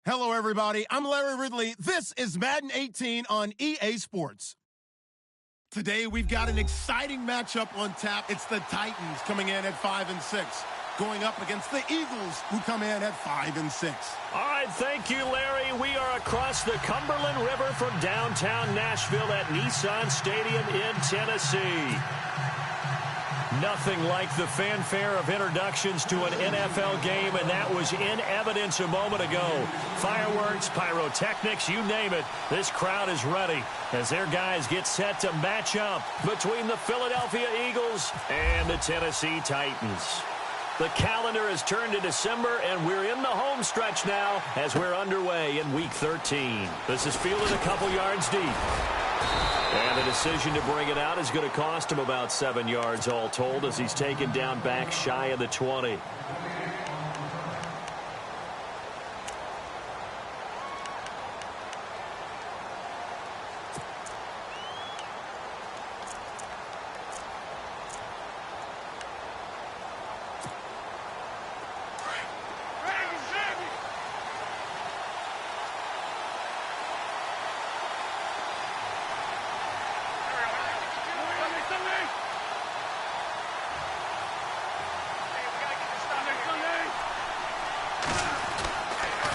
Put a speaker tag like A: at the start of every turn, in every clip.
A: Hello, everybody. I'm Larry Ridley. This is Madden 18 on EA Sports. Today, we've got an exciting matchup on tap. It's the Titans coming in at 5-6, going up against the Eagles, who come in at 5-6.
B: All right, thank you, Larry. We are across the Cumberland River from downtown Nashville at Nissan Stadium in Tennessee. Nothing like the fanfare of introductions to an NFL game, and that was in evidence a moment ago. Fireworks, pyrotechnics, you name it. This crowd is ready as their guys get set to match up between the Philadelphia Eagles and the Tennessee Titans. The calendar has turned to December, and we're in the home stretch now as we're underway in Week 13. This is fielded a couple yards deep. And the decision to bring it out is going to cost him about 7 yards all told as he's taken down back shy of the 20.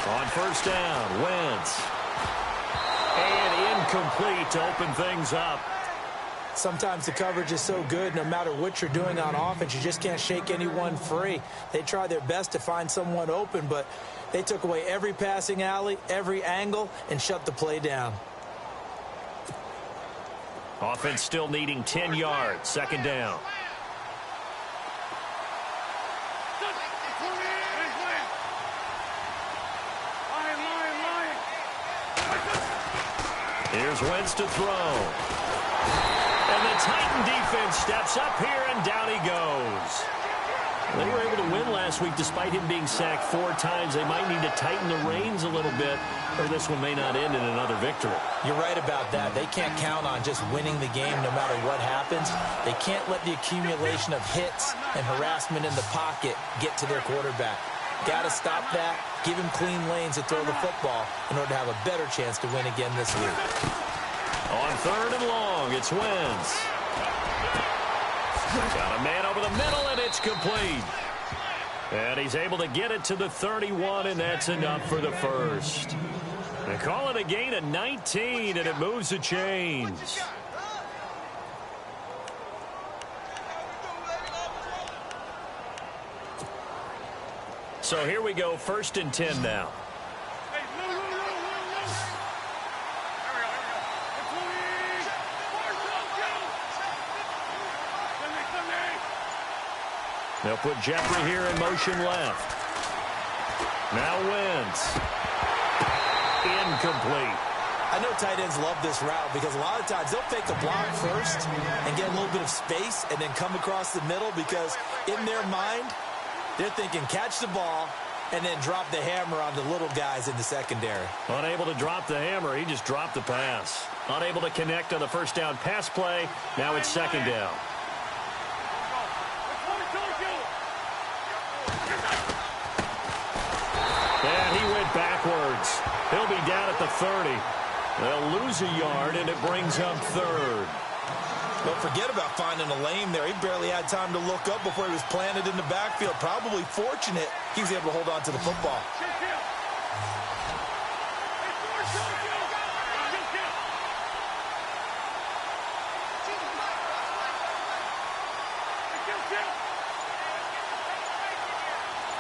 B: On first down, Wentz. And incomplete to open things up.
C: Sometimes the coverage is so good, no matter what you're doing on offense, you just can't shake anyone free. They try their best to find someone open, but they took away every passing alley, every angle, and shut the play down.
B: Offense still needing 10 yards, second down. Here's Wentz to throw. And the Titan defense steps up here, and down he goes. They were able to win last week despite him being sacked 4 times. They might need to tighten the reins a little bit, or this one may not end in another victory.
C: You're right about that. They can't count on just winning the game no matter what happens. They can't let the accumulation of hits and harassment in the pocket get to their quarterback. Got to stop that, give him clean lanes to throw the football in order to have a better chance to win again this week.
B: On third and long, it's Wentz. Got a man over the middle, and it's complete. And he's able to get it to the 31, and that's enough for the first. They call it a gain of 19, and it moves the chains. So here we go, 1st and 10 now. They'll put Jeffrey here in motion left. Now Wentz. Incomplete.
C: I know tight ends love this route because a lot of times they'll fake the block first and get a little bit of space and then come across the middle because in their mind, they're thinking catch the ball and then drop the hammer on the little guys in the secondary.
B: Unable to drop the hammer, he just dropped the pass. Unable to connect on the first down pass play. Now it's second down. And he went backwards. He'll be down at the 30. They'll lose a yard, and it brings up third.
C: Don't forget about finding a lane there. He barely had time to look up before he was planted in the backfield. Probably fortunate he was able to hold on to the football.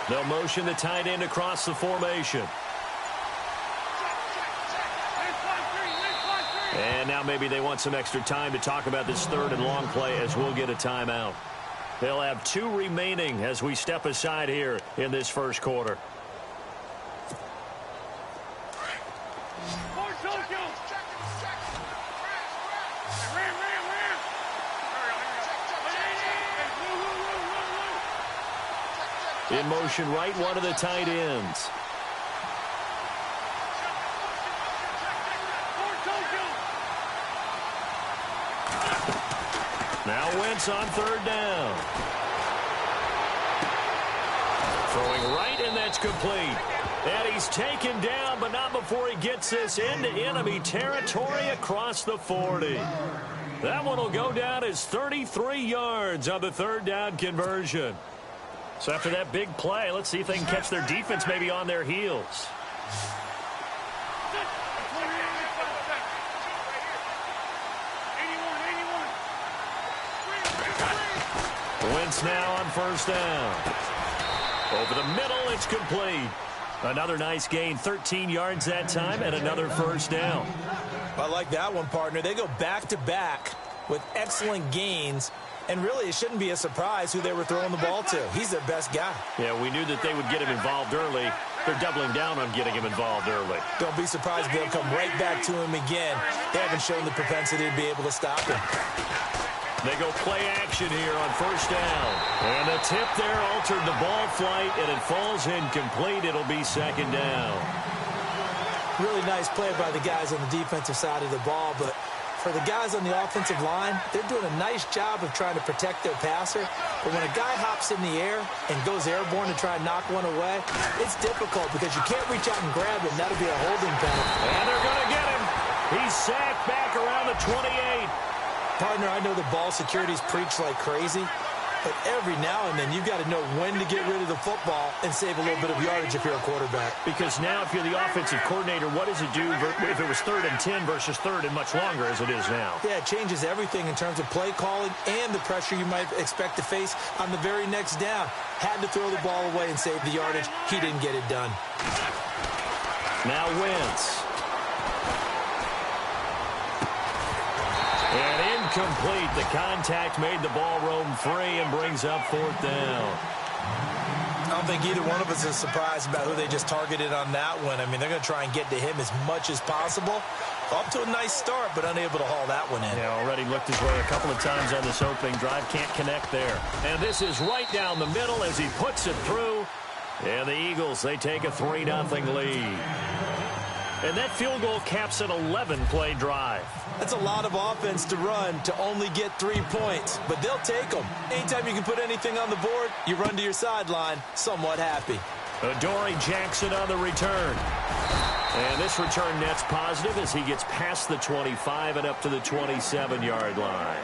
B: They'll motion the tight end across the formation. And now maybe they want some extra time to talk about this third and long play as we'll get a timeout. They'll have 2 remaining as we step aside here in this first quarter. In motion right, one of the tight ends. Now Wentz on third down. Throwing right, and that's complete. And he's taken down, but not before he gets this into enemy territory across the 40. That one will go down as 33 yards on the third down conversion. So after that big play, let's see if they can catch their defense maybe on their heels. Wentz now on first down. Over the middle, it's complete. Another nice gain, 13 yards that time, and another first down.
C: I like that one, partner. They go back-to-back with excellent gains, and really it shouldn't be a surprise who they were throwing the ball to. He's their best guy.
B: Yeah, we knew that they would get him involved early. They're doubling down on getting him involved early.
C: Don't be surprised if they'll come right back to him again. They haven't shown the propensity to be able to stop him.
B: They go play action here on first down. And the tip there altered the ball flight, and it falls incomplete. It'll be second down.
C: Really nice play by the guys on the defensive side of the ball, but for the guys on the offensive line, they're doing a nice job of trying to protect their passer. But when a guy hops in the air and goes airborne to try and knock one away, it's difficult because you can't reach out and grab him. That'll be a holding penalty.
B: And they're going to get him. He's sacked back around the 28.
C: Partner, I know the ball security's preached like crazy, but every now and then you've got to know when to get rid of the football and save a little bit of yardage if you're a quarterback.
B: Because now if you're the offensive coordinator, what does it do if it was 3rd and 10 versus 3rd and much longer as it is now?
C: Yeah, it changes everything in terms of play calling and the pressure you might expect to face on the very next down. Had to throw the ball away and save the yardage. He didn't get it done.
B: Now Wentz. And incomplete. The contact made the ball roam free and brings up 4th down.
C: I don't think either one of us is surprised about who they just targeted on that one. I mean, they're going to try and get to him as much as possible. Off to a nice start, but unable to haul that one in.
B: Yeah, already looked his way a couple of times on this opening drive. Can't connect there. And this is right down the middle as he puts it through. And the Eagles, they take a 3-0 lead. And that field goal caps an 11-play drive.
C: That's a lot of offense to run to only get 3 points, but they'll take them. Anytime you can put anything on the board, you run to your sideline somewhat happy.
B: Adoree Jackson on the return. And this return net's positive as he gets past the 25 and up to the 27-yard line.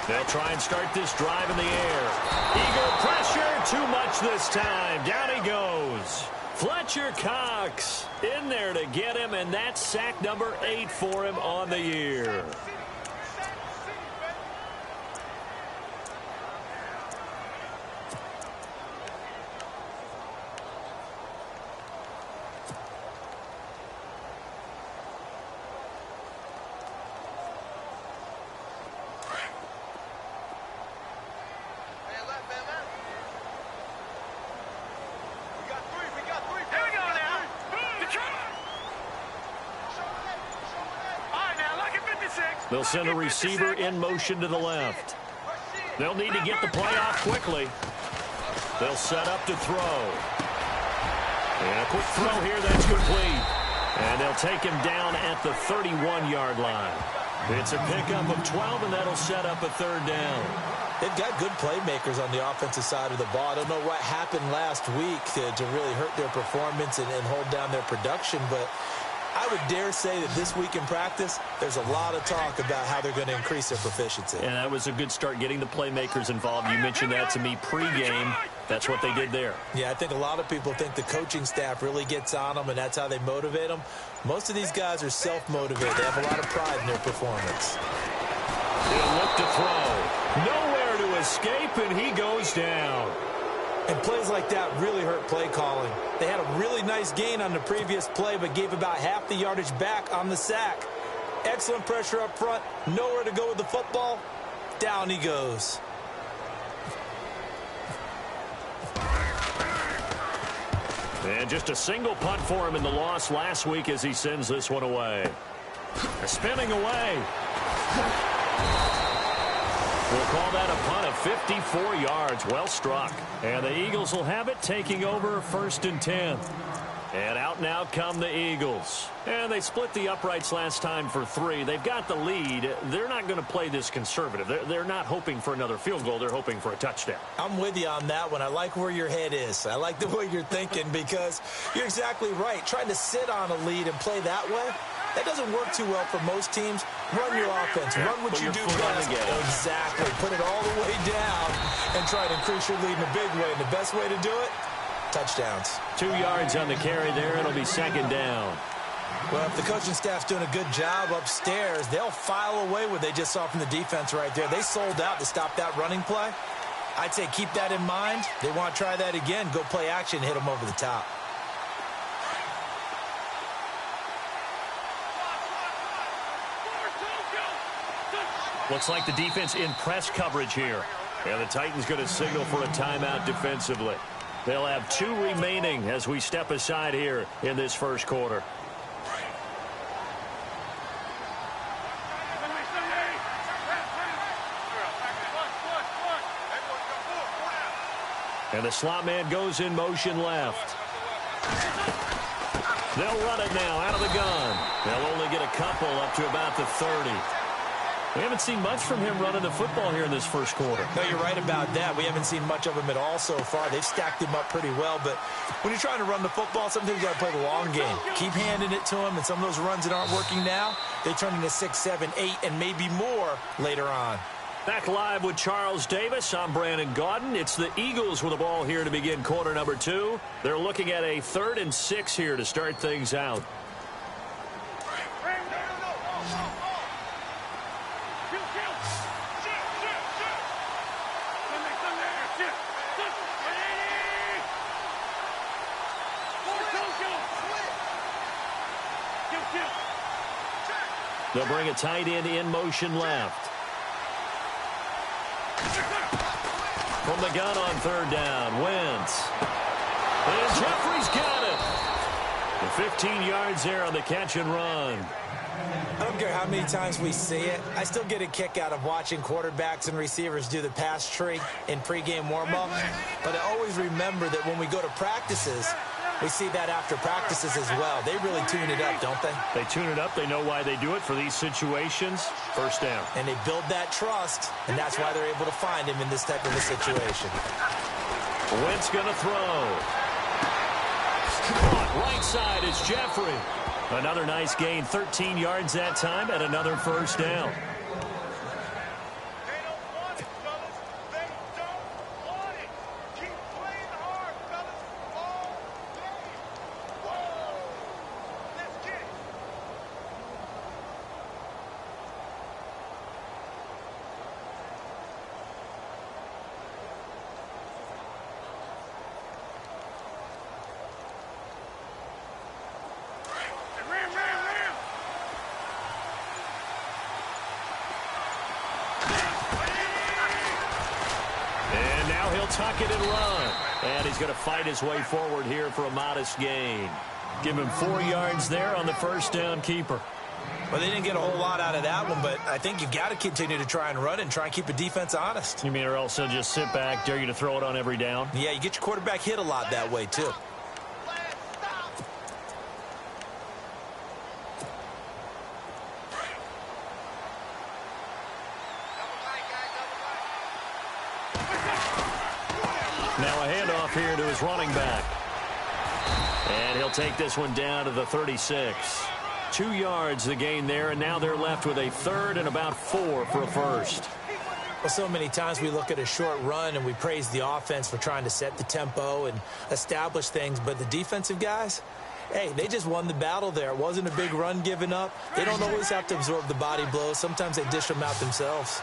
B: They'll try and start this drive in the air. Eagle pressure, too much this time. Down he goes. Fletcher Cox in there to get him, and that's sack number 8 for him on the year. They'll send a receiver in motion to the left. They'll need to get the play off quickly. They'll set up to throw. And a quick throw here, that's complete. And they'll take him down at the 31-yard line. It's a pickup of 12, and that'll set up a 3rd down.
C: They've got good playmakers on the offensive side of the ball. I don't know what happened last week to really hurt their performance and hold down their production, but I would dare say that this week in practice, there's a lot of talk about how they're going to increase their proficiency.
B: And that was a good start getting the playmakers involved. You mentioned that to me pregame. That's what they did there.
C: Yeah, I think a lot of people think the coaching staff really gets on them, and that's how they motivate them. Most of these guys are self-motivated. They have a lot of pride in their performance.
B: He'll look to throw. Nowhere to escape, and he goes down.
C: And plays like that really hurt play calling. They had a really nice gain on the previous play, but gave about half the yardage back on the sack. Excellent pressure up front. Nowhere to go with the football. Down he goes.
B: And just a single punt for him in the loss last week as he sends this one away. Spinning away. We'll call that a punt of 54 yards. Well struck. And the Eagles will have it, taking over 1st and 10. And out now come the Eagles. And they split the uprights last time for 3. They've got the lead. They're not going to play this conservative. They're not hoping for another field goal. They're hoping for a touchdown.
C: I'm with you on that one. I like where your head is. I like the way you're thinking because you're exactly right. Trying to sit on a lead and play that way, that doesn't work too well for most teams. Run your offense. Run what you do best. Exactly. Put it all the way down and try to increase your lead in a big way. And the best way to do it, touchdowns.
B: 2 yards on the carry there. It'll be 2nd down.
C: Well, if the coaching staff's doing a good job upstairs, they'll file away what they just saw from the defense right there. They sold out to stop that running play. I'd say keep that in mind. They want to try that again. Go play action, hit them over the top.
B: Looks like the defense in press coverage here. And the Titans going to signal for a timeout defensively. They'll have 2 remaining as we step aside here in this first quarter. And the slot man goes in motion left. They'll run it now out of the gun. They'll only get a couple up to about the 30. We haven't seen much from him running the football here in this first quarter.
C: No, you're right about that. We haven't seen much of him at all so far. They've stacked him up pretty well, but when you're trying to run the football, sometimes you got to play the long game. Keep handing it to him, and some of those runs that aren't working now, they turn into 6, 7, 8, and maybe more later on.
B: Back live with Charles Davis. I'm Brandon Gaudin. It's the Eagles with the ball here to begin quarter number 2. They're looking at a 3rd and 6 here to start things out. They'll bring a tight end in motion left. From the gun on 3rd down, Wentz. And Jeffrey's got it. The 15 yards there on the catch and run.
C: I don't care how many times we see it. I still get a kick out of watching quarterbacks and receivers do the pass tree in pregame warm-up. But I always remember that when we go to practices, we see that after practices as well. They really tune it up, don't they?
B: They tune it up. They know why they do it for these situations. First down.
C: And they build that trust, and that's why they're able to find him in this type of a situation.
B: Wentz going to throw. Right side is Jeffrey. Another nice gain, 13 yards that time, and another first down. Tuck it and run. And he's going to fight his way forward here for a modest gain. Give him 4 yards there on the first down keeper.
C: Well, they didn't get a whole lot out of that one, but I think you've got to continue to try and run and try and keep the defense honest.
B: You mean or else they'll just sit back, dare you to throw it on every down?
C: Yeah, you get your quarterback hit a lot that way, too.
B: Now a handoff here to his running back. And he'll take this one down to the 36. 2 yards the gain there, and now they're left with a 3rd and about 4 for a first.
C: Well, so many times we look at a short run and we praise the offense for trying to set the tempo and establish things, but the defensive guys, hey, they just won the battle there. It wasn't a big run given up. They don't always have to absorb the body blows. Sometimes they dish them out themselves.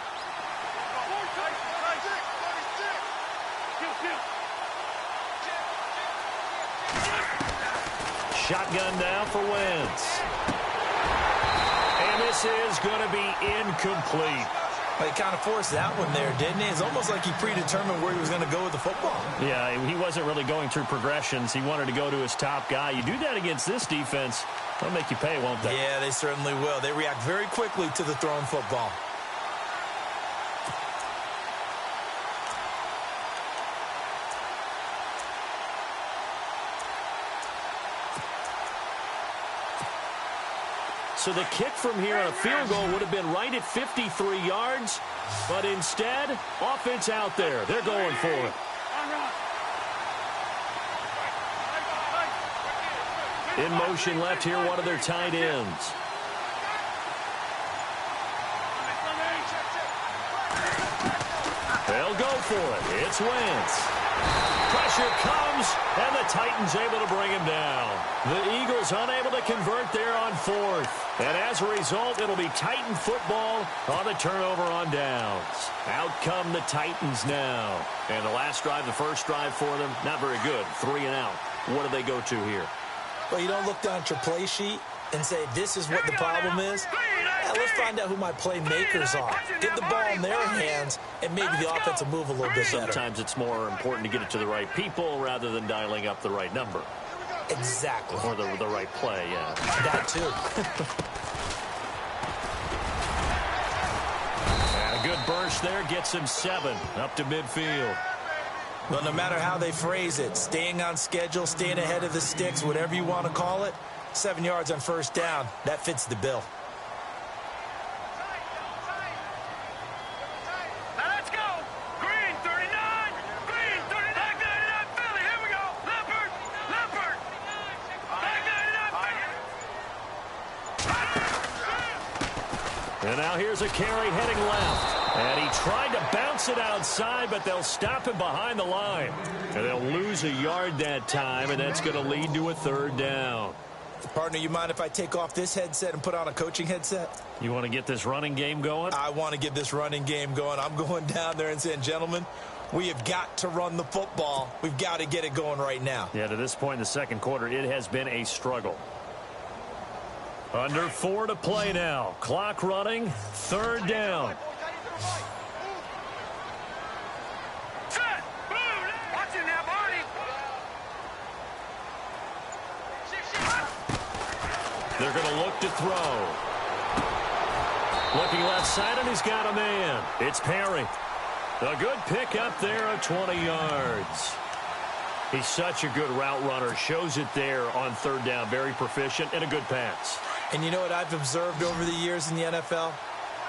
B: Shotgun now for Wentz. And this is going to be incomplete.
C: Well, he kind of forced that one there, didn't he? It's almost like he predetermined where he was going to go with the football.
B: Yeah, he wasn't really going through progressions. He wanted to go to his top guy. You do that against this defense, they'll make you pay, won't they?
C: Yeah, they certainly will. They react very quickly to the thrown football.
B: So the kick from here on a field goal would have been right at 53 yards, but instead, offense out there. They're going for it. In motion left here, one of their tight ends. They'll go for it. It's Wentz. Pressure comes, and the Titans able to bring him down. The Eagles unable to convert there on fourth. And as a result, it'll be Titan football on the turnover on downs. Out come the Titans now. And the last drive, the first drive for them, not very good. 3 and out. What do they go to here?
C: Well, you don't look down at your play sheet and say, this is what the problem is. Yeah, let's find out who my playmakers are. Get the ball in their hands, and maybe the offense will move a little bit better.
B: Sometimes it's more important to get it to the right people rather than dialing up the right number.
C: Exactly.
B: Or the right play, yeah.
C: That too.
B: And a good burst there gets him 7 up to midfield.
C: Well, no matter how they phrase it, staying on schedule, staying ahead of the sticks, whatever you want to call it, 7 yards on first down, that fits the bill.
B: And now here's a carry heading left. And he tried to bounce it outside, but they'll stop him behind the line. And they'll lose a yard that time, and that's going to lead to a 3rd down.
C: Partner, you mind if I take off this headset and put on a coaching headset?
B: You want to get this running game going?
C: I want to get this running game going. I'm going down there and saying, gentlemen, we have got to run the football. We've got to get it going right now.
B: Yeah, to this point in the second quarter, it has been a struggle. Under 4 to play now. Clock running. 3rd down. They're going to look to throw. Looking left side, and he's got a man. It's Perry. A good pick up there of 20 yards. He's such a good route runner. Shows it there on 3rd down. Very proficient and a good pass.
C: And you know what I've observed over the years in the NFL?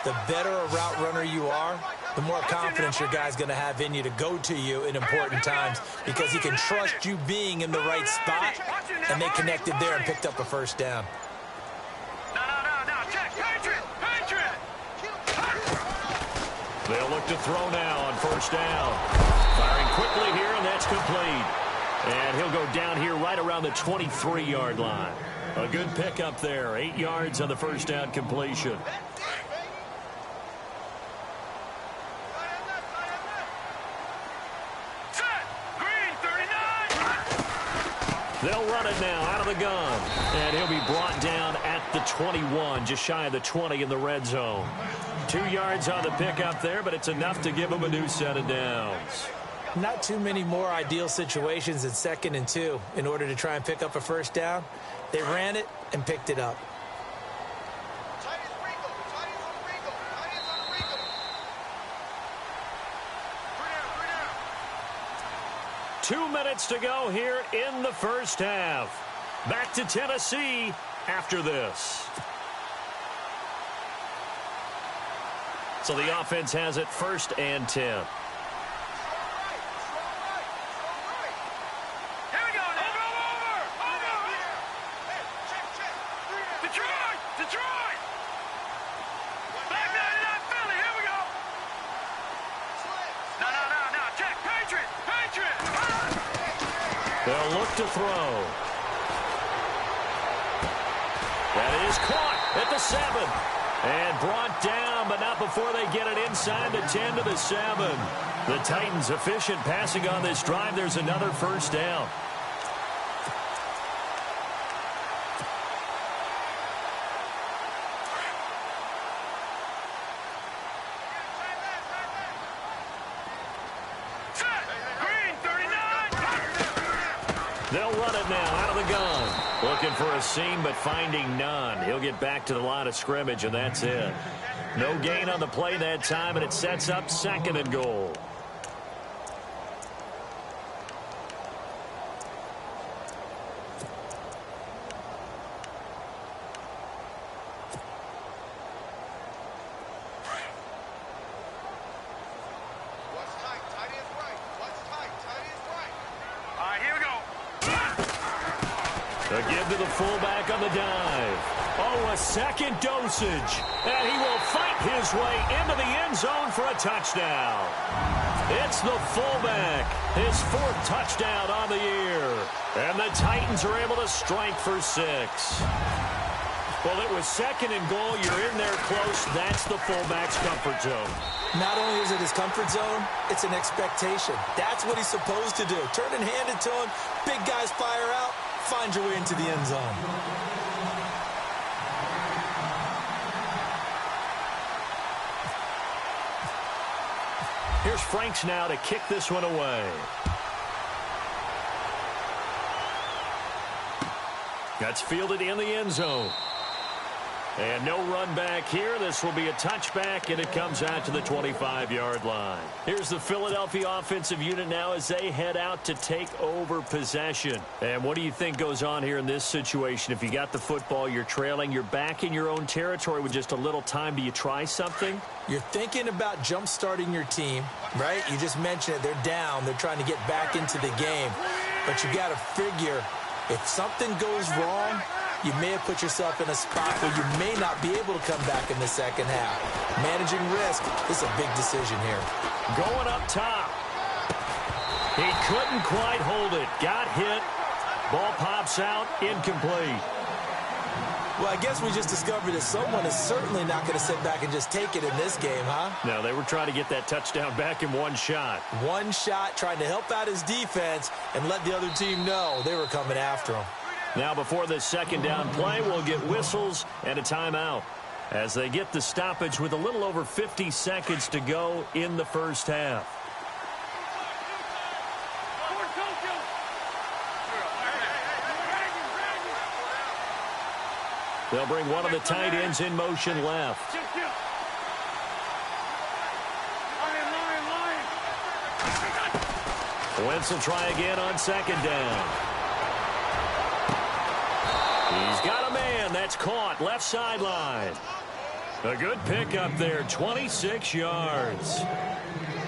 C: The better a route runner you are, the more confidence your guy's going to have in you to go to you in important times because he can trust you being in the right spot, and they connected there and picked up a first down.
B: They'll look to throw now on 1st down. Firing quickly here, and that's complete. And he'll go down here right around the 23-yard line. A good pick up there. 8 yards on the 1st down completion. They'll run it now out of the gun. And he'll be brought down at the 21, just shy of the 20 in the red zone. 2 yards on the pickup there, but it's enough to give him a new set of downs.
C: Not too many more ideal situations in 2nd and 2 in order to try and pick up a first down. They ran it and picked it up.
B: Two minutes to go here in the first half. Back to Tennessee after this. So the offense has it 1st and 10. They'll look to throw. That is caught at the 7. And brought down, but not before they get it inside the 10 to the 7. The Titans efficient passing on this drive. There's another first down. They'll run it now out of the gun. Looking for a seam, but finding none. He'll get back to the line of scrimmage, and that's it. No gain on the play that time, and it sets up 2nd and goal.
D: A
B: give to the fullback on the dive. Oh, a second dosage. And he will fight his way into the end zone for a touchdown. It's the fullback. His 4th touchdown on the year. And the Titans are able to strike for 6. Well, it was 2nd and goal. You're in there close. That's the fullback's comfort zone.
C: Not only is it his comfort zone, it's an expectation. That's what he's supposed to do. Turn and hand it to him. Big guys fire out. Find your way into the end zone.
B: Here's Franks now to kick this one away. That's fielded in the end zone. And no run back here. This will be a touchback, and it comes out to the 25-yard line. Here's the Philadelphia offensive unit now as they head out to take over possession. And what do you think goes on here in this situation? If you got the football, you're trailing, you're back in your own territory with just a little time. Do you try something?
C: You're thinking about jump-starting your team, right? You just mentioned it. They're down. They're trying to get back into the game. But you got to figure if something goes wrong, you may have put yourself in a spot where you may not be able to come back in the second half. Managing risk is a big decision here.
B: Going up top. He couldn't quite hold it. Got hit. Ball pops out. Incomplete.
C: Well, I guess we just discovered that someone is certainly not going to sit back and just take it in this game, huh?
B: No, they were trying to get that touchdown back in one shot.
C: One shot, trying to help out his defense and let the other team know they were coming after him.
B: Now before this 2nd down play, we'll get whistles and a timeout as they get the stoppage with a little over 50 seconds to go in the first half. They'll bring one of the tight ends in motion left. Wentz will try again on 2nd down. He's got a man. That's caught. Left sideline. A good pickup there. 26 yards.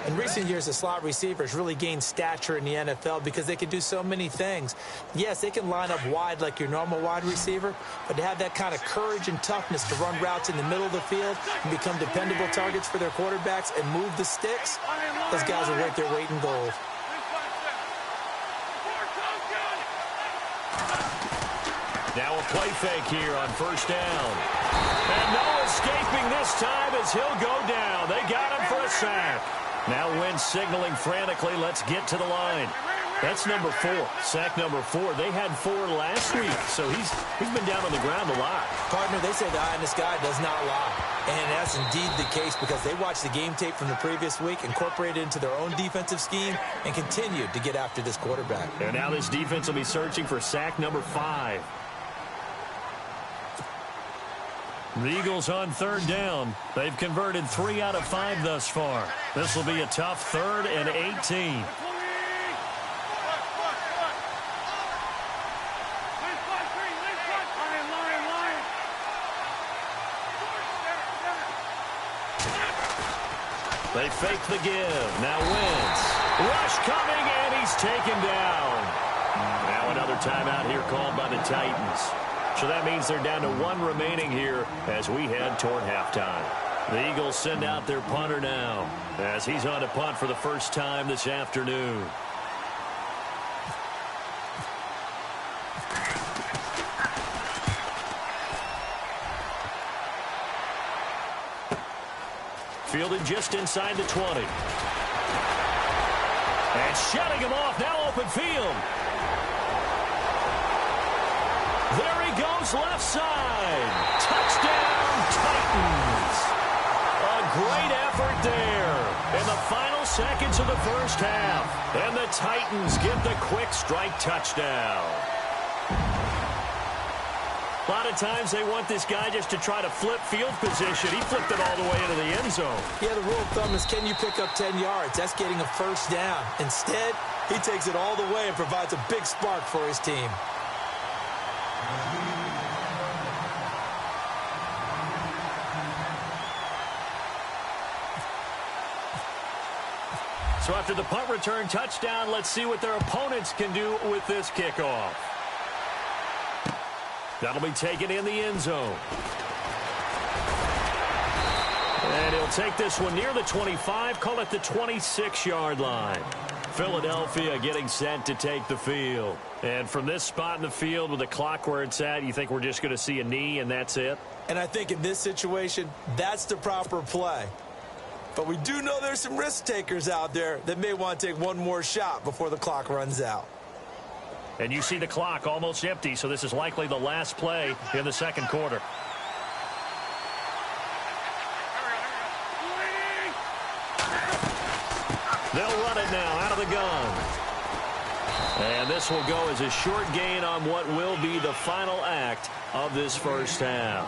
C: In recent years, the slot receivers really gained stature in the NFL because they can do so many things. Yes, they can line up wide like your normal wide receiver, but to have that kind of courage and toughness to run routes in the middle of the field and become dependable targets for their quarterbacks and move the sticks, those guys are worth their weight in gold.
B: Now a play fake here on 1st down. And no escaping this time as he'll go down. They got him for a sack. Now Wentz signaling frantically, let's get to the line. That's number 4. Sack number 4. They had 4 last week, so he's been down on the ground a lot.
C: Partner, they say the eye in the sky does not lie. And that's indeed the case because they watched the game tape from the previous week, incorporated it into their own defensive scheme, and continued to get after this quarterback.
B: And now this defense will be searching for sack number 5. The Eagles on 3rd down. They've converted 3 out of 5 thus far. This will be a tough 3rd and 18. They fake the give. Now Wentz. Rush coming, and he's taken down. Now another timeout here called by the Titans. So that means they're down to 1 remaining here as we head toward halftime. The Eagles send out their punter now as he's on to punt for the first time this afternoon. Fielded just inside the 20. And shutting him off, now open field. There he goes, left side. Touchdown, Titans. A great effort there. And the final seconds of the first half. And the Titans get the quick strike touchdown. A lot of times they want this guy just to try to flip field position. He flipped it all the way into the end zone.
C: Yeah, the rule of thumb is, can you pick up 10 yards? That's getting a first down. Instead, he takes it all the way and provides a big spark for his team.
B: So after the punt return touchdown, let's see what their opponents can do with this kickoff. That'll be taken in the end zone. And he'll take this one near the 25, call it the 26-yard line. Philadelphia getting set to take the field. And from this spot in the field with the clock where it's at, you think we're just going to see a knee and that's it?
C: And I think in this situation, that's the proper play. But we do know there's some risk takers out there that may want to take one more shot before the clock runs out.
B: And you see the clock almost empty, so this is likely the last play in the second quarter. They'll run it now out of the gun. And this will go as a short gain on what will be the final act of this first half.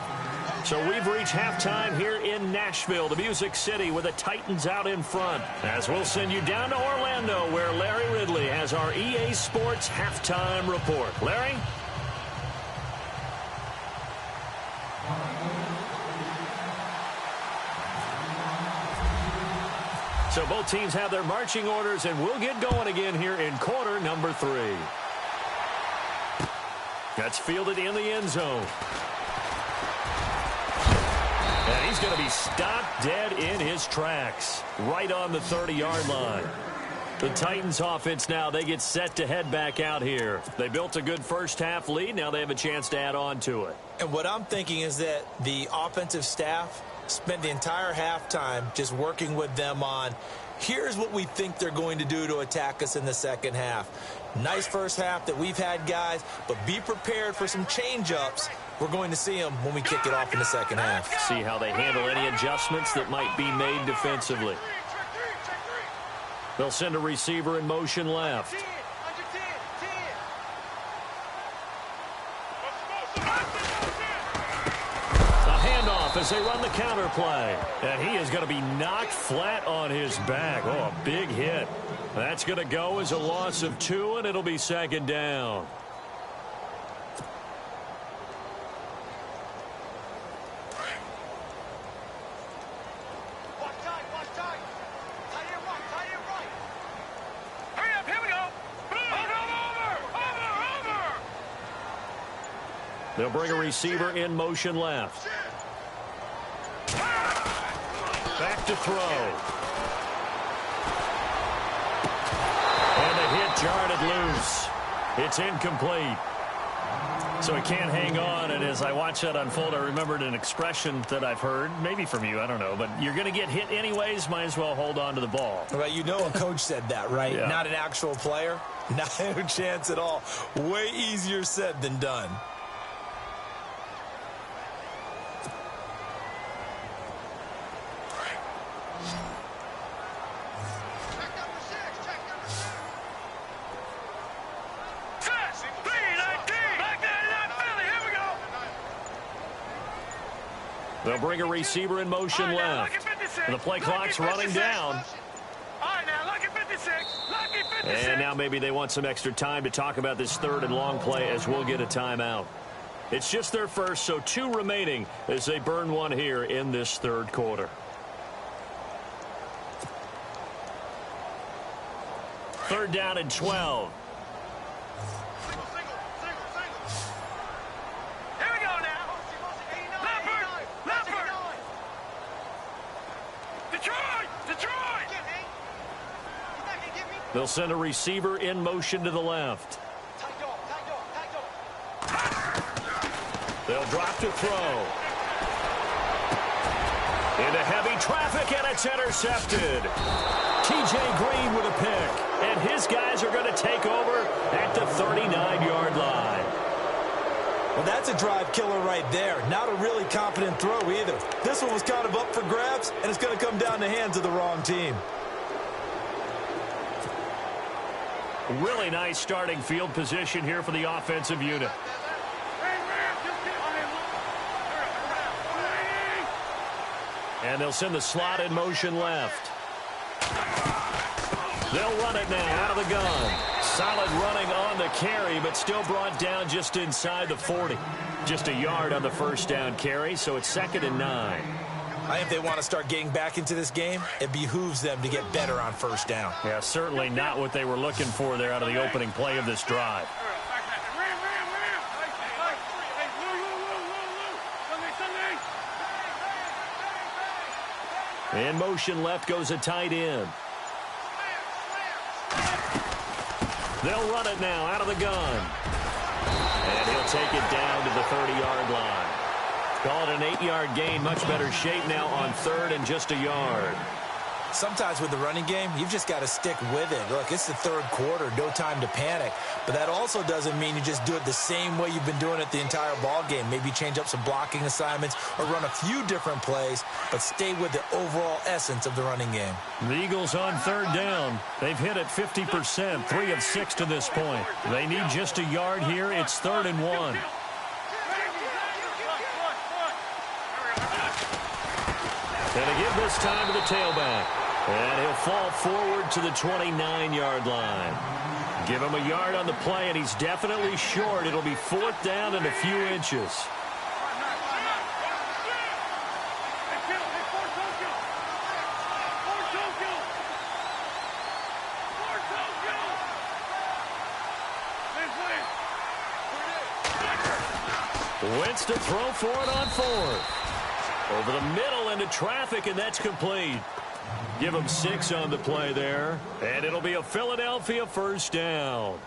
B: So we've reached halftime here in Nashville, the Music City, with the Titans out in front. As we'll send you down to Orlando, where Larry Ridley has our EA Sports halftime report. Larry? So both teams have their marching orders, and we'll get going again here in quarter number 3. That's fielded in the end zone. And he's going to be stopped dead in his tracks, right on the 30-yard line. The Titans offense now, they get set to head back out here. They built a good first half lead. Now they have a chance to add on to it.
C: And what I'm thinking is that the offensive staff spent the entire halftime just working with them on, here's what we think they're going to do to attack us in the second half. Nice first half that we've had, guys, but be prepared for some change-ups. We're going to see them when we kick it off in the second half.
B: See how they handle any adjustments that might be made defensively. They'll send a receiver in motion left. A handoff as they run the counter play. And he is going to be knocked flat on his back. Oh, a big hit. That's going to go as a loss of 2, and it'll be second down. They'll bring a receiver in motion left. Back to throw. And the hit jarred it loose. It's incomplete. So he can't hang on, and as I watch that unfold, I remembered an expression that I've heard, maybe from you, I don't know, but you're going to get hit anyways, might as well hold on to the ball.
C: Well, you know a coach said that, right?
B: Yeah. Not
C: an actual player. Not a chance at all. Way easier said than done.
B: They'll bring a receiver in motion left. And the play clock's running down. And now maybe they want some extra time to talk about this third and long play as we'll get a timeout. It's just their first, so 2 remaining as they burn one here in this third quarter. Third down and 12. They'll send a receiver in motion to the left. They'll drop to throw. Into heavy traffic, and it's intercepted. T.J. Green with a pick, and his guys are going to take over at the 39-yard line.
C: Well, that's a drive killer right there. Not a really confident throw either. This one was kind of up for grabs, and it's going to come down the hands of the wrong team.
B: Really nice starting field position here for the offensive unit. And they'll send the slot in motion left. They'll run it now out of the gun. Solid running on the carry, but still brought down just inside the 40. Just a yard on the first down carry, so it's 2nd and 9.
C: I think if they want to start getting back into this game, it behooves them to get better on first down.
B: Yeah, certainly not what they were looking for there out of the opening play of this drive. In motion left goes a tight end. They'll run it now out of the gun. And he'll take it down to the 30-yard line. Call it an 8-yard gain. Much better shape now on 3rd and just a yard.
C: Sometimes with the running game, you've just got to stick with it. Look, it's the 3rd quarter, no time to panic. But that also doesn't mean you just do it the same way you've been doing it the entire ball game. Maybe change up some blocking assignments or run a few different plays, but stay with the overall essence of the running game.
B: The Eagles on 3rd down. They've hit it 50%, 3 of 6 to this point. They need just a yard here. It's 3rd and 1. And to give this time to the tailback. And he'll fall forward to the 29-yard line. Give him a yard on the play, and he's definitely short. It'll be 4th down and a few inches. Wentz to throw for it on 4th. Over the middle into traffic, and that's complete. Give him 6 on the play there. And it'll be a Philadelphia first down.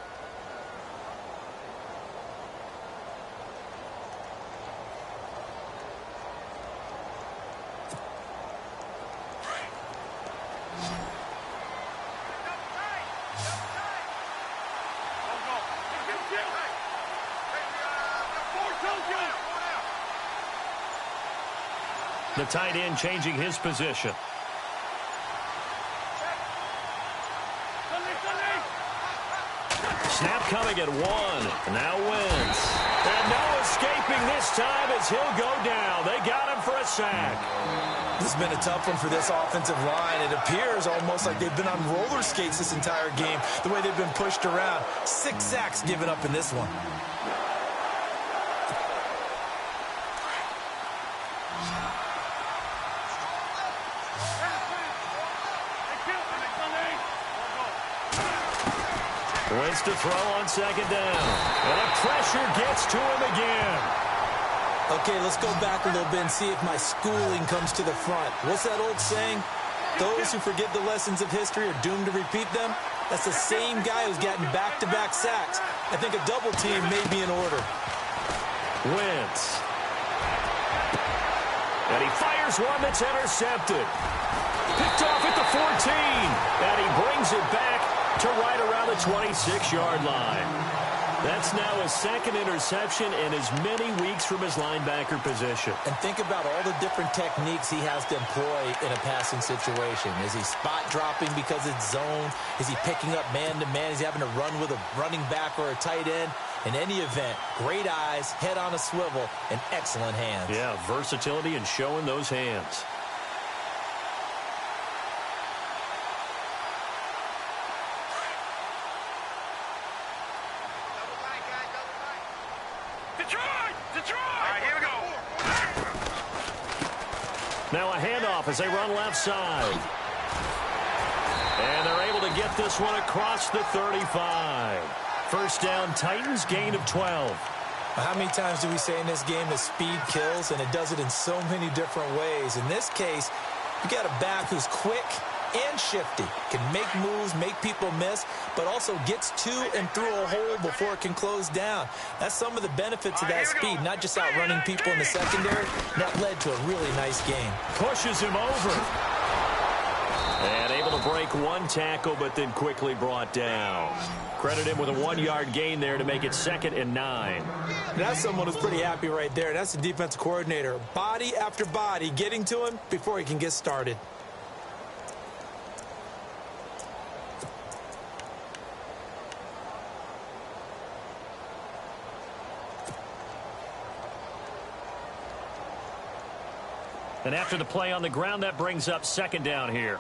B: The tight end changing his position. Snap coming at 1. Now Wentz. And no escaping this time as he'll go down. They got him for a sack.
C: This has been a tough one for this offensive line. It appears almost like they've been on roller skates this entire game, the way they've been pushed around. 6 sacks given up in this one.
B: Wentz to throw on 2nd down. And the pressure gets to him again.
C: Okay, let's go back a little bit and see if my schooling comes to the front. What's that old saying? Those who forget the lessons of history are doomed to repeat them. That's the same guy who's gotten back-to-back sacks. I think a double team may be in order.
B: Wentz. And he fires one that's intercepted. Picked off at the 14. And he brings it back to right around the 26-yard line. That's now his 2nd interception in as many weeks from his linebacker position.
C: And think about all the different techniques he has to employ in a passing situation. Is he spot dropping because it's zone? Is he picking up man-to-man? Is he having to run with a running back or a tight end? In any event, great eyes, head on a swivel, and excellent hands.
B: Yeah, versatility and showing those hands. Now a handoff as they run left side. And they're able to get this one across the 35. First down, Titans, gain of 12.
C: How many times do we say in this game that speed kills, and it does it in so many different ways? In this case, you got a back who's quick and shifty, can make moves, make people miss, but also gets to and through a hole before it can close down. That's some of the benefits of that speed, not just outrunning people in the secondary. That led to a really nice game.
B: Pushes him over. And able to break one tackle, but then quickly brought down. Credit him with a 1-yard gain there to make it 2nd and 9.
C: That's someone who's pretty happy right there. That's the defensive coordinator. Body after body getting to him before he can get started.
B: And after the play on the ground, that brings up second down here.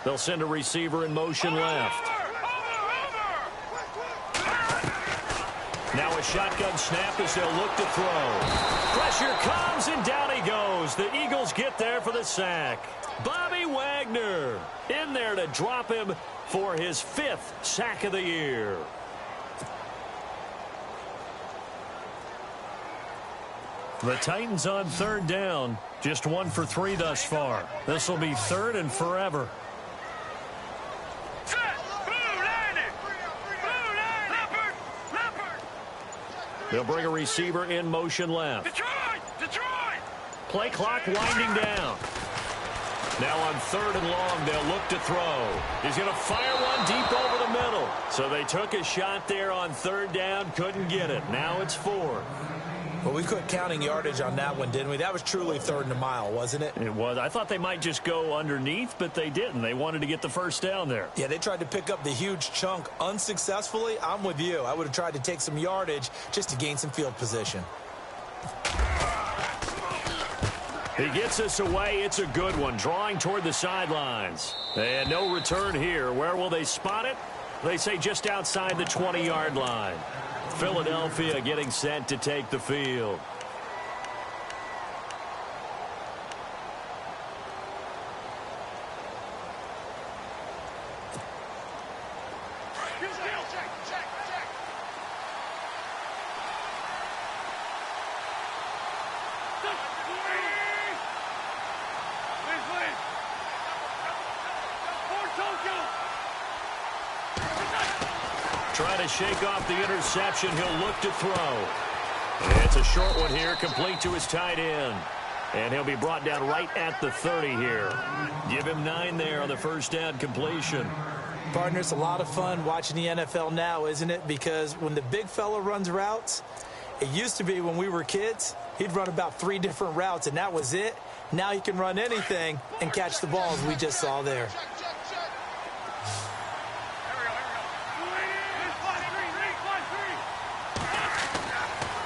B: They'll send a receiver in motion left. Now a shotgun snap as they'll look to throw. Pressure comes, and down he goes. The Eagles get there for the sack. Bobby Wagner in there to drop him for his 5th sack of the year. The Titans on third down. Just 1 for 3 thus far. This will be 3rd and forever. They'll bring a receiver in motion left. Detroit! Play clock winding down. Now on 3rd and long, they'll look to throw. He's going to fire one deep over the middle. So they took a shot there on 3rd down, couldn't get it. Now it's 4th.
C: Well, we quit counting yardage on that one, didn't we? That was truly 3rd and a mile, wasn't it?
B: It was. I thought they might just go underneath, but they didn't. They wanted to get the first down there.
C: Yeah, they tried to pick up the huge chunk unsuccessfully. I'm with you. I would have tried to take some yardage just to gain some field position.
B: He gets us away. It's a good one. Drawing toward the sidelines. And no return here. Where will they spot it? They say just outside the 20-yard line. Philadelphia getting set to take the field. Trying to shake off the interception. He'll look to throw. It's a short one here, complete to his tight end. And he'll be brought down right at the 30 here. Give him 9 there on the first down completion.
C: Partner, it's a lot of fun watching the NFL now, isn't it? Because when the big fella runs routes, it used to be when we were kids, he'd run about 3 different routes, and that was it. Now he can run anything and catch the ball, as we just saw there.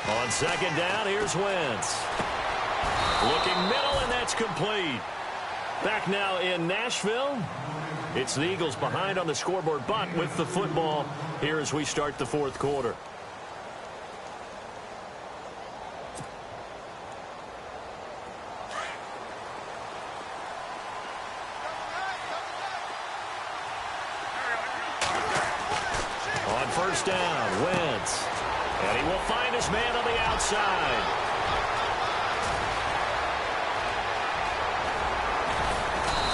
B: On second down, here's Wentz. Looking middle, and that's complete. Back now in Nashville. It's the Eagles behind on the scoreboard, but with the football here as we start the 4th quarter. On first down, Wentz. And he will find his man on the outside.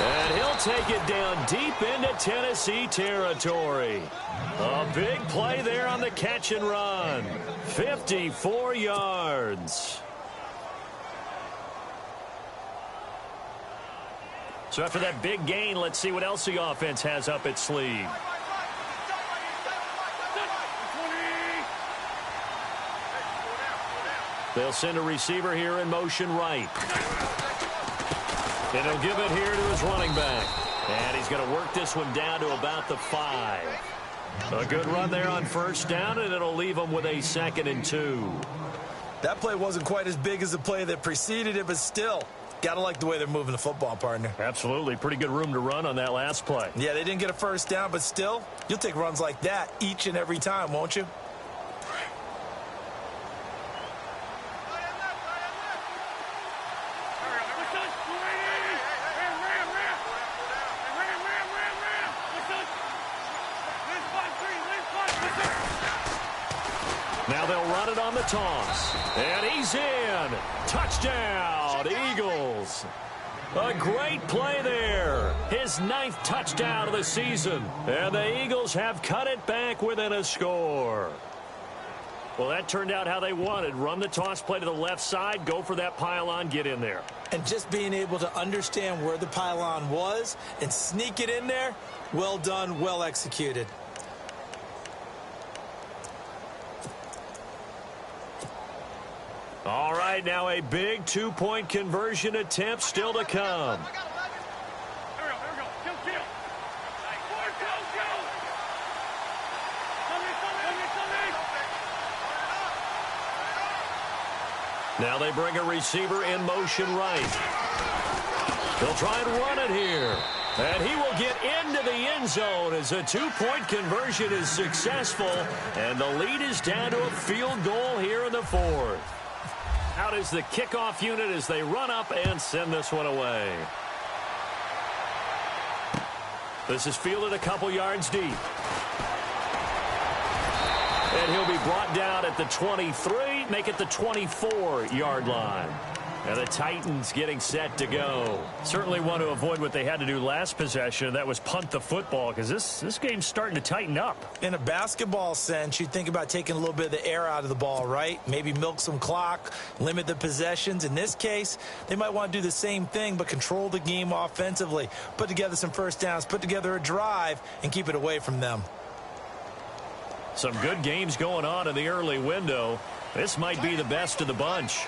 B: And he'll take it down deep into Tennessee territory. A big play there on the catch and run. 54 yards. So after that big gain, let's see what else the offense has up its sleeve. They'll send a receiver here in motion right. And he'll give it here to his running back. And he's going to work this one down to about the 5. A good run there on first down, and it'll leave him with a 2nd and 2.
C: That play wasn't quite as big as the play that preceded it, but still, got to like the way they're moving the football, partner.
B: Absolutely. Pretty good room to run on that last play.
C: Yeah, they didn't get a first down, but still, you'll take runs like that each and every time, won't you?
B: Now they'll run it on the toss. And he's in. Touchdown, Eagles. A great play there. His 9th touchdown of the season. And the Eagles have cut it back within a score. Well, that turned out how they wanted. Run the toss play to the left side. Go for that pylon. Get in there.
C: And just being able to understand where the pylon was and sneak it in there, well done, well executed.
B: All right, now a big 2-point conversion attempt still to come. Now they bring a receiver in motion right. They'll try and run it here. And he will get into the end zone as a two-point conversion is successful. And the lead is down to a field goal here in the fourth. Out is the kickoff unit as they run up and send this one away. This is fielded a couple yards deep. And he'll be brought down at the 23, make it the 24-yard line. And the Titans getting set to go. Certainly want to avoid what they had to do last possession. That was punt the football, because this game's starting to tighten up.
C: In a basketball sense, you think about taking a little bit of the air out of the ball, right? Maybe milk some clock, limit the possessions. In this case, they might want to do the same thing, but control the game offensively. Put together some first downs, put together a drive, and keep it away from them.
B: Some good games going on in the early window. This might be the best of the bunch.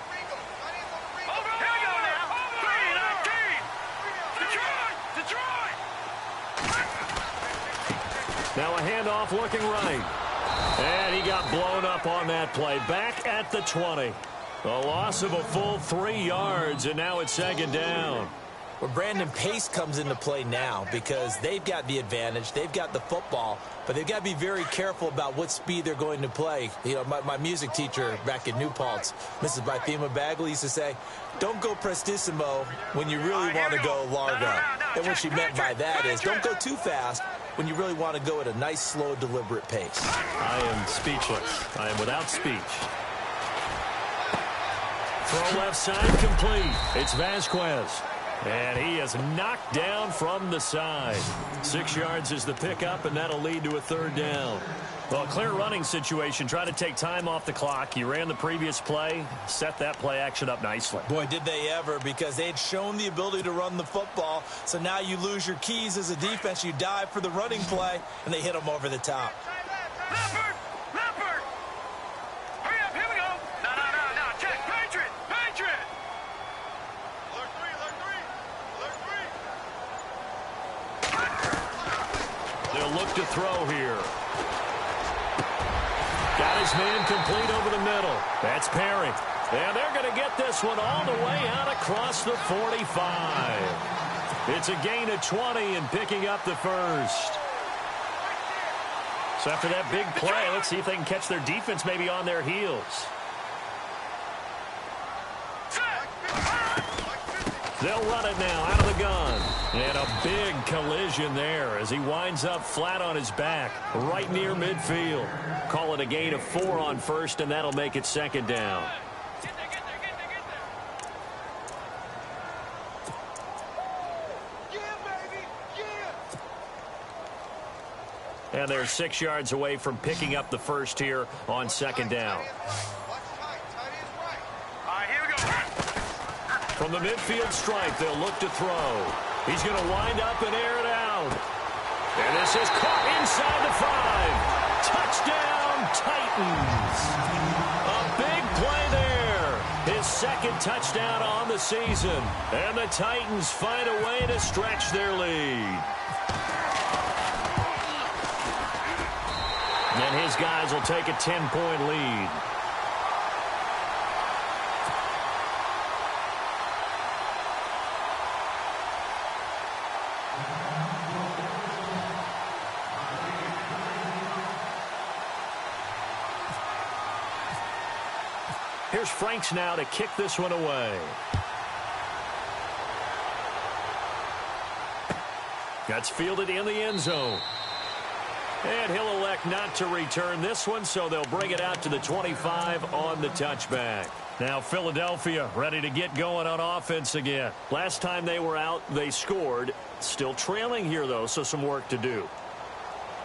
B: Now a handoff looking right. And he got blown up on that play. Back at the 20. A loss of a full 3 yards, and now it's second down.
C: Well, Brandon, pace comes into play now because they've got the advantage. They've got the football, but they've got to be very careful about what speed they're going to play. You know, my music teacher back in New Paltz, Mrs. Bythema Bagley, used to say, don't go prestissimo when you really want to go largo. And what she meant by that is don't go too fast when you really want to go at a nice, slow, deliberate pace.
B: I am speechless. I am without speech. Throw left side complete. It's Vasquez. And he is knocked down from the side. 6 yards is the pickup, and that'll lead to a third down. Well, clear running situation. Try to take time off the clock. You ran the previous play, set that play action up nicely.
C: Boy, did they ever, because they had shown the ability to run the football. So now you lose your keys as a defense. You dive for the running play, and they hit them over the top.
B: Look to throw here. Got his man complete over the middle. That's Perry. And they're going to get this one all the way out across the 45. It's a gain of 20 and picking up the first. So after that big play, let's see if they can catch their defense maybe on their heels. They'll run it now out of the gun. And a big collision there as he winds up flat on his back right near midfield. Call it a gain of 4 on first, and that'll make it second down. And they're 6 yards away from picking up the first here on second down. From the midfield stripe, they'll look to throw. He's going to wind up and air it out. And this is caught inside the 5. Touchdown, Titans. A big play there. His second touchdown on the season. And the Titans find a way to stretch their lead. And his guys will take a 10-point lead. Here's Franks now to kick this one away. That's fielded in the end zone. And he'll elect not to return this one, so they'll bring it out to the 25 on the touchback. Now Philadelphia ready to get going on offense again. Last time they were out, they scored. Still trailing here, though, so some work to do.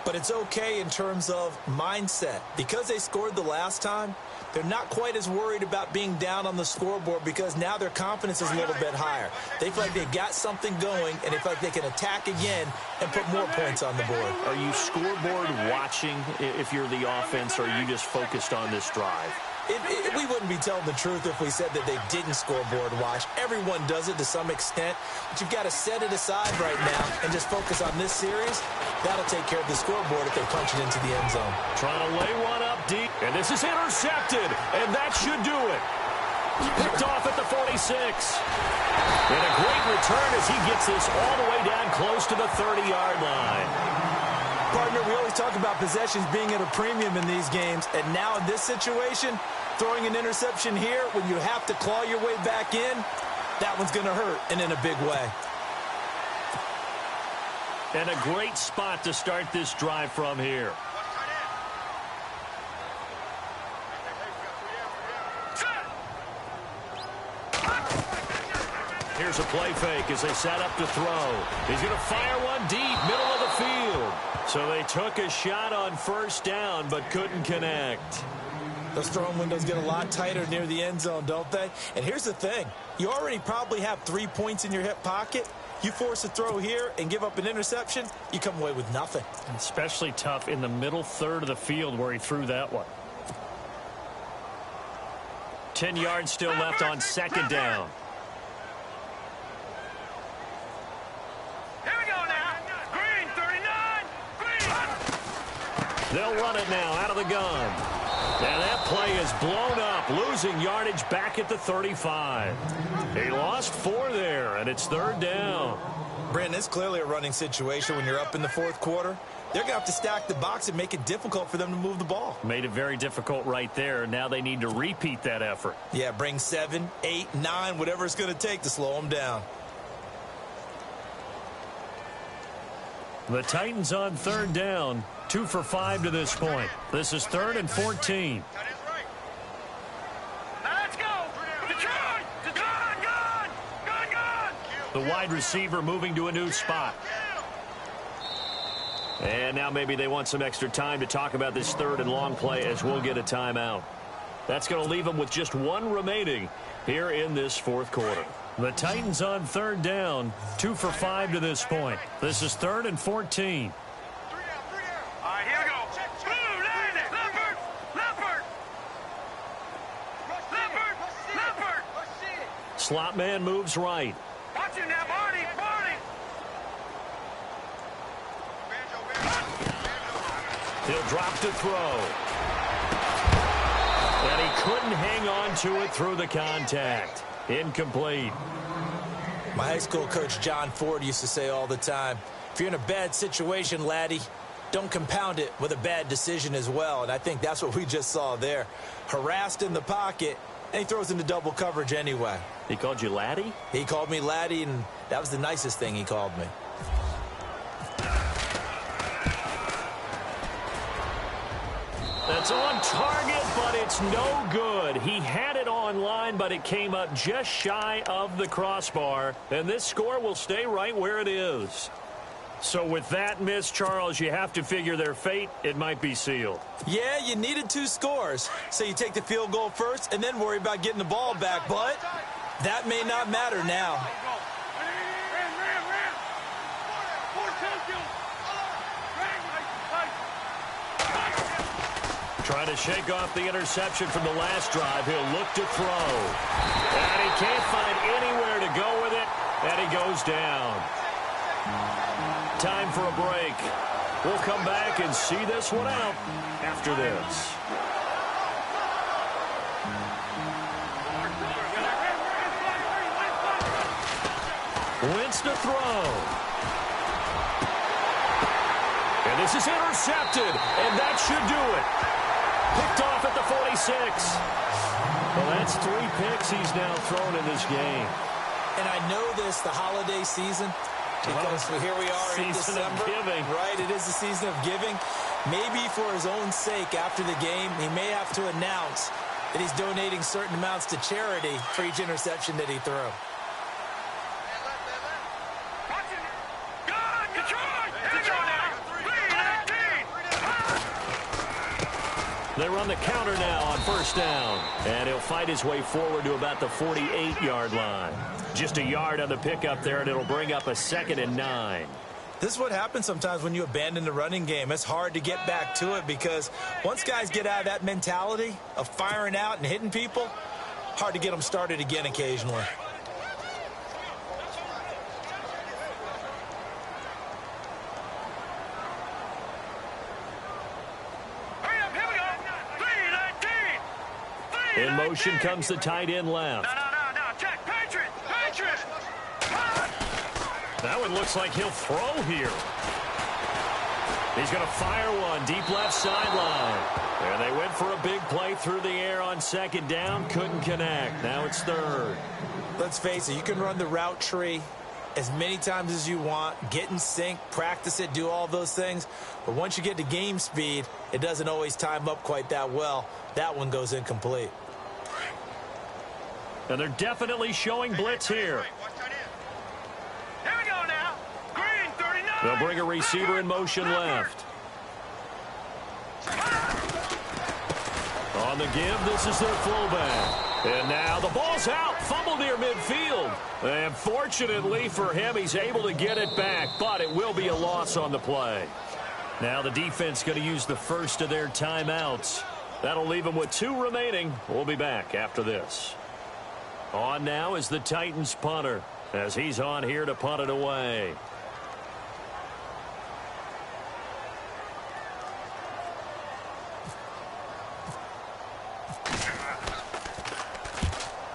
C: But it's okay in terms of mindset. Because they scored the last time, they're not quite as worried about being down on the scoreboard because now their confidence is a little bit higher. They feel like they got something going, and they feel like they can attack again and put more points on the board.
B: Are you scoreboard watching if you're the offense, or are you just focused on this drive?
C: We wouldn't be telling the truth if we said that they didn't scoreboard watch. Everyone does it to some extent, but you've got to set it aside right now and just focus on this series. That'll take care of the scoreboard if they punch it into the end zone.
B: Trying to lay one up deep, and this is intercepted, and that should do it. Picked off at the 46. And a great return as he gets this all the way down close to the 30-yard line.
C: Partner, we always talk about possessions being at a premium in these games, and now in this situation, throwing an interception here when you have to claw your way back in, that one's going to hurt, and in a big way.
B: And a great spot to start this drive from here. Here's a play fake as they set up to throw. He's going to fire one deep, middle of the field. So they took a shot on first down, but couldn't connect.
C: Those throwing windows get a lot tighter near the end zone, don't they? And here's the thing. You already probably have 3 points in your hip pocket. You force a throw here and give up an interception, you come away with nothing.
B: Especially tough in the middle third of the field where he threw that one. 10 yards still left on second down. They'll run it now out of the gun. And that play is blown up, losing yardage back at the 35. He lost 4 there, and it's third down.
C: Brandon, it's clearly a running situation when you're up in the fourth quarter. They're going to have to stack the box and make it difficult for them to move the ball.
B: Made it very difficult right there. Now they need to repeat that effort.
C: Yeah, bring 7, 8, 9, whatever it's going to take to slow them down.
B: The Titans on third down, 2 for 5 to this point. This is 3rd and 14.
D: Let's go.
B: The wide receiver moving to a new spot. And now maybe they want some extra time to talk about this third and long play as we'll get a timeout. That's going to leave them with just 1 remaining here in this fourth quarter. The Titans on third down, 2 for 5 to this point. This is 3rd and 14.
D: All right, here we go. Blue, Leopard.
B: Slot man moves right.
D: Watch it now, Barney.
B: He'll drop to throw. And he couldn't hang on to it through the contact. Incomplete.
C: My high school coach, John Ford, used to say all the time, if you're in a bad situation, laddie, don't compound it with a bad decision as well. And I think that's what we just saw there. Harassed in the pocket, and he throws into double coverage anyway.
B: He called you laddie?
C: He called me laddie, and that was the nicest thing he called me.
B: That's on target, but it's no good. He had it on line, but it came up just shy of the crossbar. And this score will stay right where it is. So with that miss, Charles, you have to figure their fate. It might be sealed.
C: Yeah, you needed 2 scores. So you take the field goal first and then worry about getting the ball back. But that may not matter now.
B: Trying to shake off the interception from the last drive. He'll look to throw. And he can't find anywhere to go with it. And he goes down. Time for a break. We'll come back and see this one out after this. Wentz to throw. And this is intercepted. And that should do it. Picked off at the 46. Well, that's 3 picks he's now thrown in this game.
C: And I know this, the holiday season, because here we are in December.
B: Season of giving.
C: Right, it is the season of giving. Maybe for his own sake after the game, he may have to announce that he's donating certain amounts to charity for each interception that he threw.
B: They run the counter now on first down. And he'll fight his way forward to about the 48-yard line. Just a yard on the pickup there, and it'll bring up a 2nd and 9.
C: This is what happens sometimes when you abandon the running game. It's hard to get back to it because once guys get out of that mentality of firing out and hitting people, hard to get them started again occasionally.
B: In motion comes the tight end left.
D: No. Check. Patriot.
B: That one looks like he'll throw here. He's going to fire one deep left sideline. And they went for a big play through the air on second down. Couldn't connect. Now it's third.
C: Let's face it, you can run the route tree as many times as you want, get in sync, practice it, do all those things. But once you get to game speed, it doesn't always time up quite that well. That one goes incomplete.
B: And they're definitely showing blitz here.
D: Here we go now. Green 39.
B: They'll bring a receiver in motion left. On the give, this is their fullback. And now the ball's out. Fumble near midfield. And fortunately for him, he's able to get it back. But it will be a loss on the play. Now the defense going to use the first of their timeouts. That'll leave them with 2 remaining. We'll be back after this. On now is the Titans punter, as he's on here to punt it away.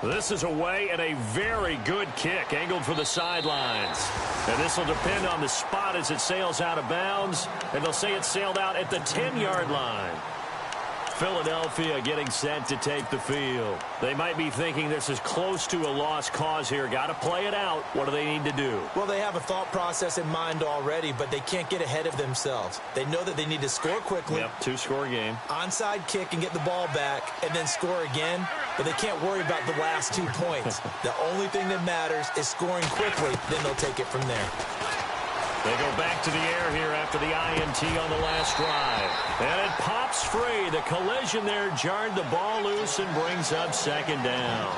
B: This is away and a very good kick angled for the sidelines. And this will depend on the spot as it sails out of bounds. And they'll say it sailed out at the 10-yard line. Philadelphia getting set to take the field. They might be thinking this is close to a lost cause here. Got to play it out. What do they need to do?
C: Well, they have a thought process in mind already, but they can't get ahead of themselves. They know that they need to score quickly.
B: Yep, 2-score game.
C: Onside kick and get the ball back and then score again. But they can't worry about the last 2 points. The only thing that matters is scoring quickly. Then they'll take it from there.
B: They go back to the air here after the INT on the last drive. And it pops free. The collision there jarred the ball loose and brings up second down.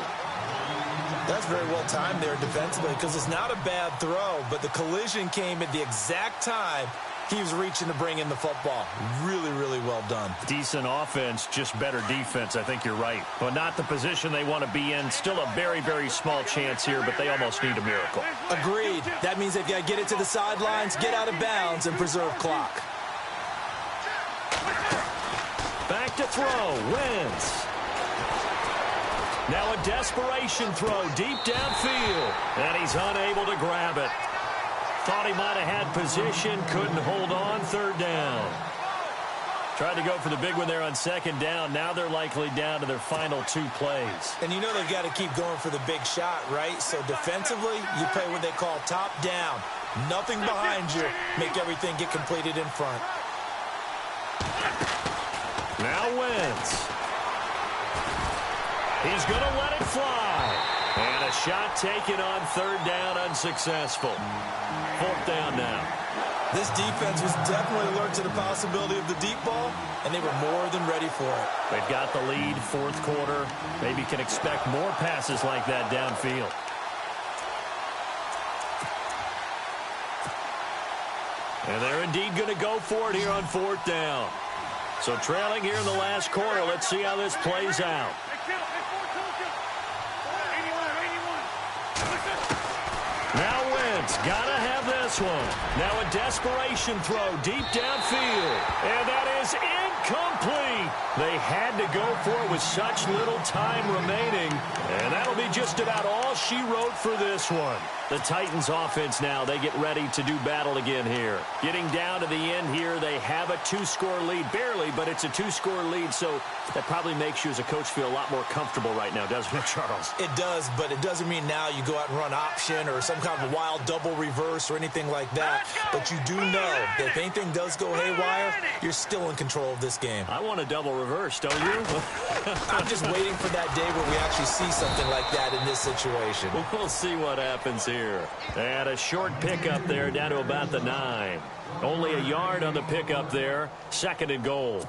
C: That's very well timed there defensively because it's not a bad throw, but the collision came at the exact time he was reaching to bring in the football. Really, really well done.
B: Decent offense, just better defense. I think you're right. But not the position they want to be in. Still a very, very small chance here, but they almost need a miracle.
C: Agreed. That means they've got to get it to the sidelines, get out of bounds, and preserve clock.
B: Back to throw. Wentz. Now a desperation throw deep downfield. And he's unable to grab it. Thought he might have had position, couldn't hold on, third down. Tried to go for the big one there on second down. Now they're likely down to their final 2 plays.
C: And you know they've got to keep going for the big shot, right? So defensively, you play what they call top down. Nothing behind you. Make everything get completed in front.
B: Now Wentz. He's going to let it fly. And a shot taken on third down, unsuccessful. 4th down now.
C: This defense was definitely alert to the possibility of the deep ball, and they were more than ready for it.
B: They've got the lead, 4th quarter. Maybe can expect more passes like that downfield. And they're indeed going to go for it here on 4th down. So trailing here in the last quarter. Let's see how this plays out. Now Wentz, gotta have this one. Now a desperation throw deep downfield. And that is incomplete. They had to go for it with such little time remaining. And that'll be just about all she wrote for this one. The Titans offense now, they get ready to do battle again here. Getting down to the end here, they have a 2-score lead. Barely, but it's a 2-score lead, so that probably makes you as a coach feel a lot more comfortable right now, doesn't it, Charles?
C: It does, but it doesn't mean now you go out and run option or some kind of a wild double reverse or anything like that. But you do know that if anything does go haywire, you're still in control of this game.
B: I want a double reverse, don't you?
C: I'm just waiting for that day where we actually see something like that in this situation.
B: We'll see what happens here. And a short pickup there down to about the 9. Only a yard on the pickup there. 2nd and goal.